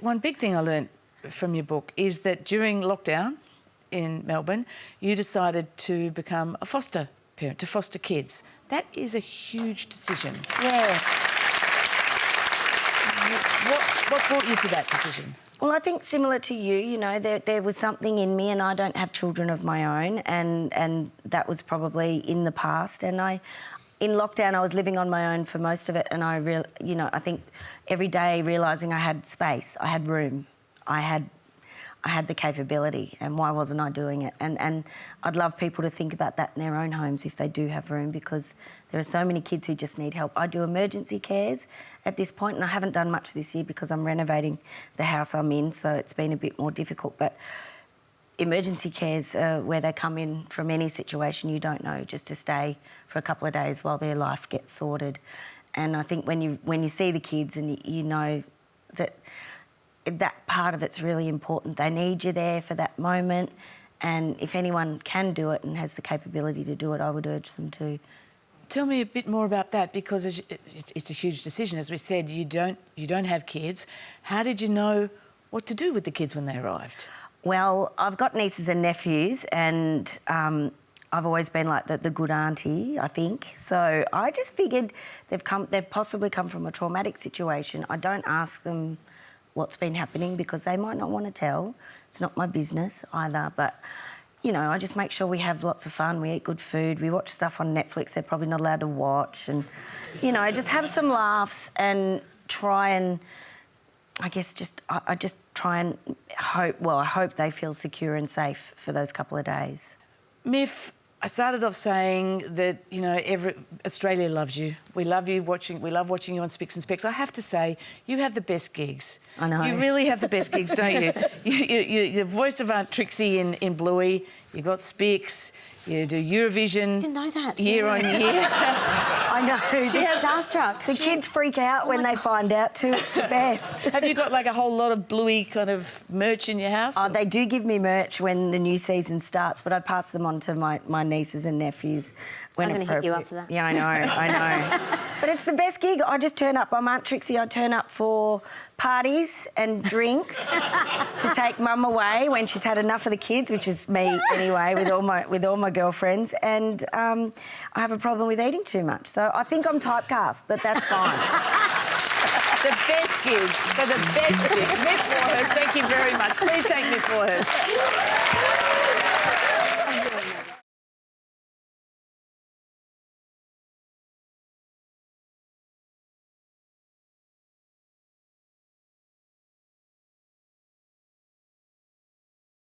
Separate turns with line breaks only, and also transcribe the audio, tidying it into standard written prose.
one big thing I learned from your book is that during lockdown in Melbourne, you decided to become a foster parent, to foster kids. That is a huge decision.
Yeah.
What brought you to that decision?
Well, I think similar to you, there was something in me, and I don't have children of my own, and that was probably in the past. And in lockdown, I was living on my own for most of it, and I think every day realising I had space, I had room, I had the capability, and why wasn't I doing it? And I'd love people to think about that in their own homes if they do have room, because there are so many kids who just need help. I do emergency cares at this point, and I haven't done much this year because I'm renovating the house I'm in, so it's been a bit more difficult. But emergency cares where they come in from any situation you don't know, just to stay for a couple of days while their life gets sorted. And I think when you see the kids and you know that part of it's really important. They need you there for that moment, and if anyone can do it and has the capability to do it, I would urge them to.
Tell me a bit more about that, because it's a huge decision. As we said, you don't have kids. How did you know what to do with the kids when they arrived?
Well, I've got nieces and nephews, and I've always been like the good auntie, I think. So I just figured they've possibly come from a traumatic situation. I don't ask them what's been happening because they might not want to tell. It's not my business either, but I just make sure we have lots of fun, we eat good food, we watch stuff on Netflix they're probably not allowed to watch, and just have some laughs and try and I just try and hope, I hope they feel secure and safe for those couple of days.
Myf, I started off saying that, Australia loves you. We love watching you on Spicks and Specks. I have to say, you have the best gigs.
I know.
You really have the best gigs, don't you? You're the voice of Aunt Trixie in Bluey. You got Spicks. You do Eurovision.
Didn't know that.
Year on year.
I know.
She has starstruck.
The kids freak out when they find out too. It's the best.
Have you got like a whole lot of Bluey kind of merch in your house?
Oh, they do give me merch when the new season starts, but I pass them on to my nieces and nephews when
I'm going to hit you up for that.
Yeah, I know. But it's the best gig. I just turn up. I'm Aunt Trixie. I turn up for parties and drinks to take Mum away when she's had enough of the kids, which is me anyway, with all my girlfriends. And I have a problem with eating too much, so I think I'm typecast, but that's fine.
The best gigs for the best gigs. Myf Warhurst, thank you very much. Please thank Myf Warhurst.